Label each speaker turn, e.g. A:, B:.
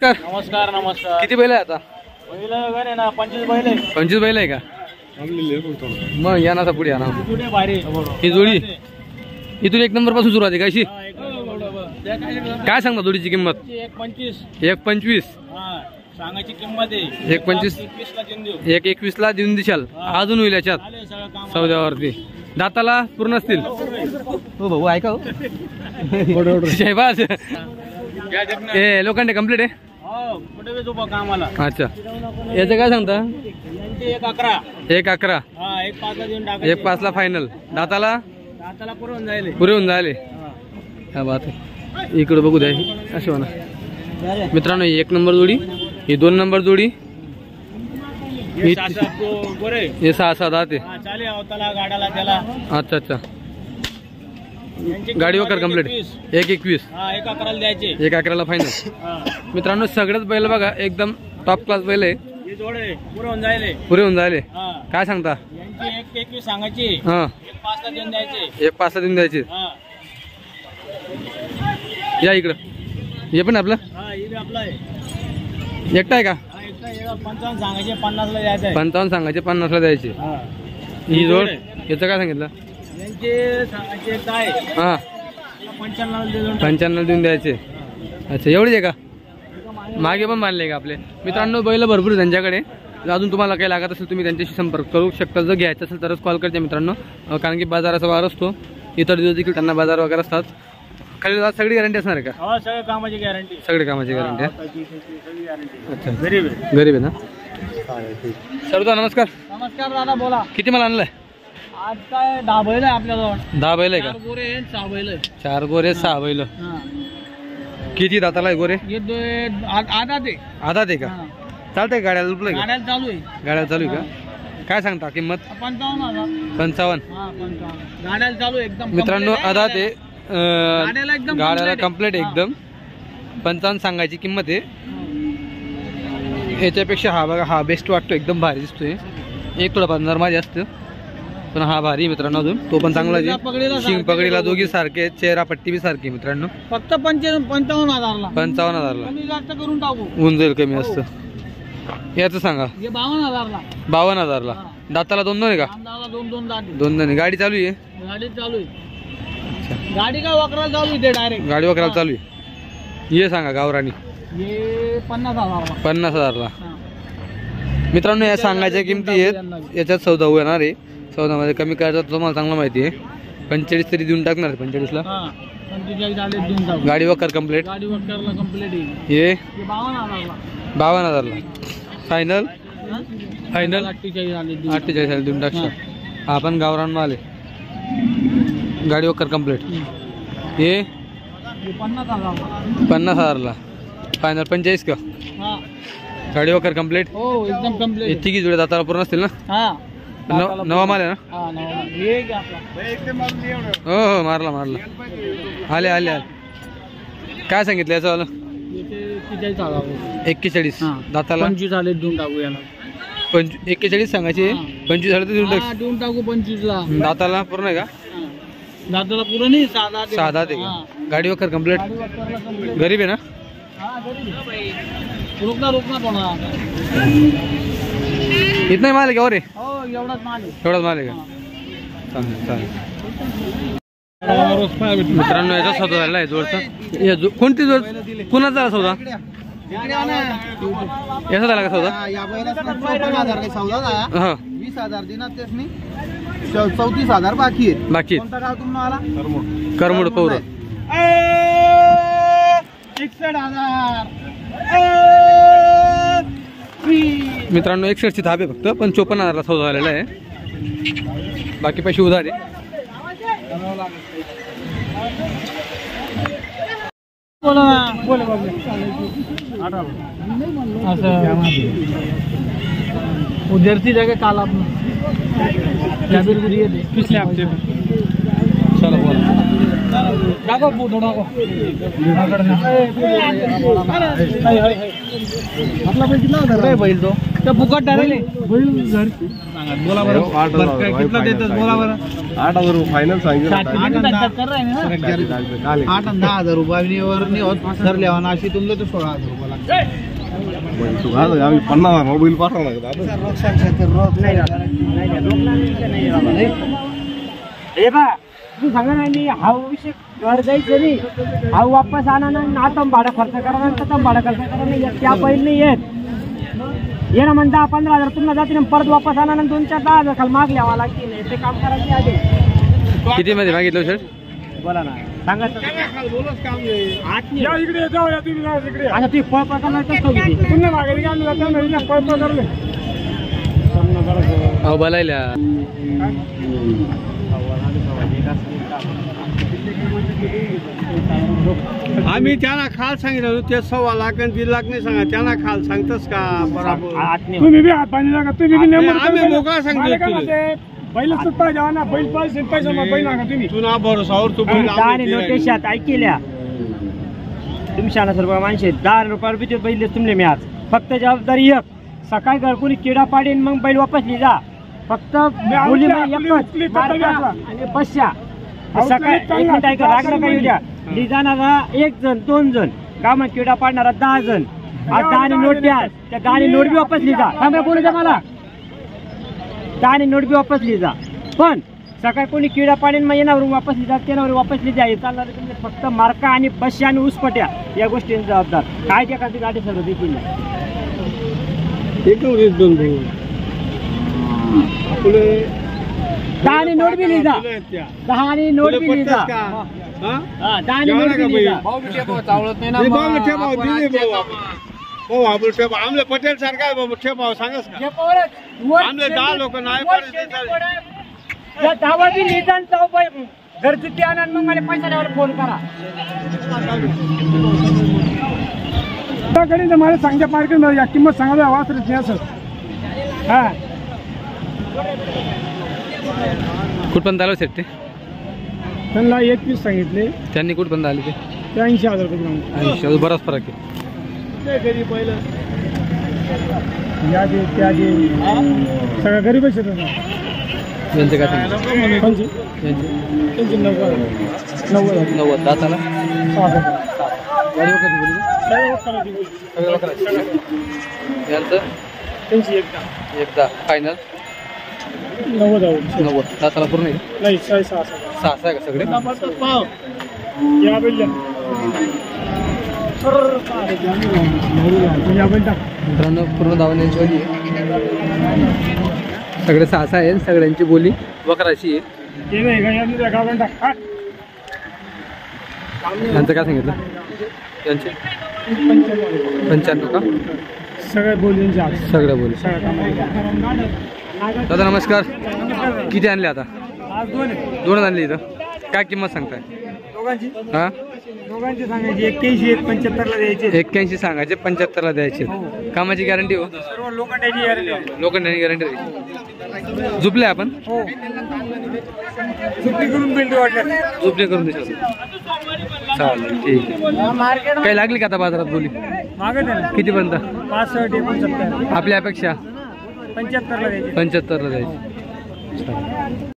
A: नमस्कार.
B: नमस्कार नमस्कार.
A: किती बैल आहे आता?
B: बैल वगैरे ना 25 बैल आहे.
A: 25 बैल आहे का? मग या ना पुढे या ना. ही जोडी इथून 1 नंबर पासून सुरुवात आहे का अशी? काय सांगता जोडीची किंमत? 1.25.
B: सांगायची किंमत आहे
A: 1.25. 1.21 ला देऊन देशाल. अजून होईल याच्यात सौद्यावरती. दाताला पूर्ण असतील. हो भाऊ ऐका हो. शहबाज ए लोखंडे कंप्लीट आहे. अच्छा याचं काय सांगता? 1.11. 1.5 ला फायनल. दाताला पुरे होऊन जायले. हा बात आहे. इकडे बघू द्या अशी म्हणा मित्रांनो. 1 नंबर जोडी, ही 2 नंबर जोडी, हे 6 दात आहे. अच्छा अच्छा. गाडी वगैरे कम्प्लीट. 1.21. 1.11 ला फायनल. मित्रांनो सगळेच बैल बघा एकदम टॉप क्लास बैल आहे. पुरे होऊन जायले. काय सांगता?
B: 1.21 सांगायची. 1.5 ला देऊन द्यायचे.
A: 1.5 ला देऊन द्यायचे. या इकडं. हे पण आपलं एकटा आहे का?
B: 55 सांगायचे 50 ला द्यायचे.
A: 55 सांगायचे 50 ला द्यायचे. ही जोड याचं काय सांगितलं? हा 55 देऊन द्यायचे. अच्छा एवढीच आहे का? मागे पण मानले का आपले? मित्रांनो बैल भरपूर त्यांच्याकडे. अजून तुम्हाला काही लागत असेल तुम्ही त्यांच्याशी संपर्क करू शकता. जर घ्यायचं असेल तरच कॉल करते मित्रांनो. कारण की बाजाराचा वार असतो. इतर दिवस देखील त्यांना बाजार वगैरे असतात. खाली सगळी गॅरंटी असणार आहे का?
B: सगळ्या कामाची गॅरंटी.
A: सगळी कामाची गॅरंटी. अच्छा गरीब आहे ना. सर नमस्कार.
B: नमस्कार दादा बोला.
A: किती मला आणलंय
B: आज? काय 10 बैल आहे आपल्याजवळ.
A: 10 बैल आहे का?
B: 4 गोरे 6 बैल.
A: 4 गोरे 6 बैल. किती दाताला आहे गोरे? आधा ते का? चालतंय गाड्याला लुटलंय?
B: गाड्याला चालू आहे.
A: गाड्याला चालू आहे का? काय सांगता किंमत?
B: 55.
A: 55.
B: गाड्याला चालू एकदम.
A: मित्रांनो आधा ते
B: एकदम
A: गाड्याला कम्प्लीट एकदम. 55 सांगायची किंमत आहे. याच्यापेक्षा हा बघा हा बेस्ट वाटतो. एकदम भारी दिसतोय. एक थोडा नरमादी माझे असतं पण हा भारी मित्रांनो. अजून तो पण चांगला आहे. शिंग पगडीला दोघी सारखे. चेहरा पट्टी बी सारखी मित्रांनो.
B: फक्त 55,000
A: 55,000
B: करून टाकू.
A: होऊन जाईल कमी असतं. याचं सांगा.
B: 52,000
A: 52,000 दाताला 2 आहे का? 2 गाडी चालू आहे.
B: गाडी चालू आहे. गाडी काय वकराला चालू आहे डायरेक्ट.
A: गाडी वकराला चालू आहे. ये सांगा गावराणी. 50,000 मित्रांनो या सांगायच्या किमती आहेत. याच्यात सौदा होणार आहे. सौदामध्ये कमी करायचं तुम्हाला चांगलं माहिती आहे. 45 तरी देऊन टाकणार. 45 ला गाडी वकर कम्प्लीट. ये 52,000 ला फायनल. 48,000 देऊन टाकणार. हा पण गावरान माल आहे. गाडी वकर कम्प्लीट. ये 50,000 ला फायनल. 45 का? गाडी वकर कम्प्लीट.
B: हो एकदम कम्प्लीट.
A: तिघी जोडे दाताला पूर्ण असतील ना? नवा माल आहे ना? हो हो मारला आले आले आले. काय सांगितलं याचं वाला? 41 दाताला.
B: 25 आले देऊन टाकू याला.
A: 41 सांगायचे. 25 झाले तर
B: देऊन टाकू 25 ला.
A: दाताला पूर्ण आहे का?
B: दाताला पूर्ण नाही. साधा
A: आहे का? गाडी वकर कम्प्लीट. गरीब आहे ना?
B: रुकना पडा.
A: इतना माल आहे का? रे
B: हो एवढाच माल आहे.
A: एवढाच माल आहे का? चालेल. मित्रांनो याचा सौदा झाला आहे जोडचा. कोणती जोड? कुणाचा झाला सौदा? याचा झाला का सौदा?
B: 20,000 दिनात त्यासनी 34,000 बाकी आहे.
A: बाकी
B: तुम्हाला
A: करमुड पौर
B: 61,000.
A: मित्रांनो 61ची धाप आहे फक्त. पण 54,000 ला सौदा झालेला आहे. बाकी पैसे उधार आहे.
B: उधरची जगह काल आपण पिछले हफ्ते चलो बोला डाको फोटो डाको आपला बैल कितना होता बैल तो फुकट डायरेक्ट बैल घर बोला बरं कितना देतात बोला बरं
C: 8,000 रुपये फायनल सांगितलं.
B: 8 आणि 10,000 रुपये 8 आणि 10,000 रुपये होत ठरले अशी तुमले तो 16,000 रुपये लागतात.
C: तू घाल आम्ही 50 मोबाईल पाठवला
B: हे बा तू सांगा नाही हा विषय घर जायचं नाही हा वापस आणा ना आता भाडा खर्च करा ना भाडा खर्च करा नाही त्या बैल नाही येत ये ना म्हणता 15,000 तुम्हाला जाते ना परत वापस आणा ना 2-4 10,000 खाल माग लिहावा लागते ते काम करायचे आधी
A: किती मध्ये मागितलं सर?
B: बोला ना सांगा इकडे जाऊ या तुम्ही इकडे आता ती फळ पकडणार पुन्हा मागे फळ पकडले
A: अहो बोलायला
C: आम्ही त्यांना खाल सांगितलं ते 1.25 लाख आणि 1.5 लाख नाही सांगा त्यांना खाल सांगतस का बरोबर
B: तुम्ही बी हात पाणी नका तुम्ही बी नेमून
C: आम्ही मोकळा सांगतो
B: बैलच पाहिजे ना बैल पाहिजे पैसा बैल नका तुम्ही
C: तुला भरोसावर तू बैल
B: आणि नोटेशात ऐकल्या तुम्ही 60 रुपये माणसे 10 रुपये रुपये बैल तुमले मी आज फक्त जबाबदारी एक सकाळी घरकुली किडा पाडीन मग बैल वापस लिजा फक्त बोली एकच आणि बसच्या सकाळी 1 मिनिट ऐका राग नका येऊ द्या लिजाणारा 1 जण 2 जण कामात किडा पाडणारा 10 जण आज 10 नोट द्या त्या 10 नोट बी वापस लिजा थांबा बोलू द्या मला 10 नोट बी वापस लिजा पण सकाळी कोणी किडा पाडीन मग येणार वापस लिजा त्यावर वापस लिजा हे चालणार तुमचे फक्त मार्का आणि बसच्या आणि उसपट्या या गोष्टींची जबाबदार काय त्या का गाडी सर्व देखील
C: एकदम आपले
B: 10 नोट बी लिजा 10 नोट बी लिजा 10 नोट बी लिजा
C: आमले पटेल सारखा बाबू ठेपाव सांगस का आमले 10 लोक नाही पडले
B: धावा बी लिजा घरचुट्टी आणा मग मला पैसा द्यायला फोन करा मला सांगच्या मार्केट या किंमत सांगायला आवाज नाही असं हा
A: कुठपर्यंत आलो सेट ते
B: त्यांना 21 सांगितले
A: त्यांनी कुठपर्यंत आले ते
B: 80,000 रुपये
A: 80 बराच फरक आहे
B: या दे त्या दे सगळं गरीबच येतं ना
A: यांचे काय सांगितलं?
B: त्यांची 90
A: दाताला गाडी वगैरे बोलली यांचं
B: त्यांची
A: एकदा फायनल
B: 90
A: दाताला पूर्ण आहे
B: नाही 6
A: सहा आहे का सगळे?
B: या बैल
A: मित्रांनो पूर्ण धावण्याची वाली आहे सगळे 6 आहे सगळ्यांची बोली वकराची आहे यांचं काय सांगितलं यांचे 95 का
B: सगळ्या बोलींच्या
A: सगळ्या बोली दादा नमस्कार किती आणले आता
B: आज
A: 2 आणले इथं काय किंमत सांगताय
B: दोघांची
A: हा
B: दोघांची सांगायची 81 75 ला द्यायचे
A: 81 सांगायचे 75 ला द्यायचे कामाची गॅरंटी हो
B: सर्व लोखंडाची गॅरंटी
A: लोखंडाची गॅरंटी झुपले आपण
B: हो सुट्टी करून बिल्ड वाटल्या
A: झुपले करून देशाल चालेल ठीक आहे काही लागली का आता बाजारात बोली
B: मागत आहे ना
A: कितीपर्यंत
B: 65 69
A: आपल्या अपेक्षा
B: 75 ला द्यायचे
A: 75 ला द्यायची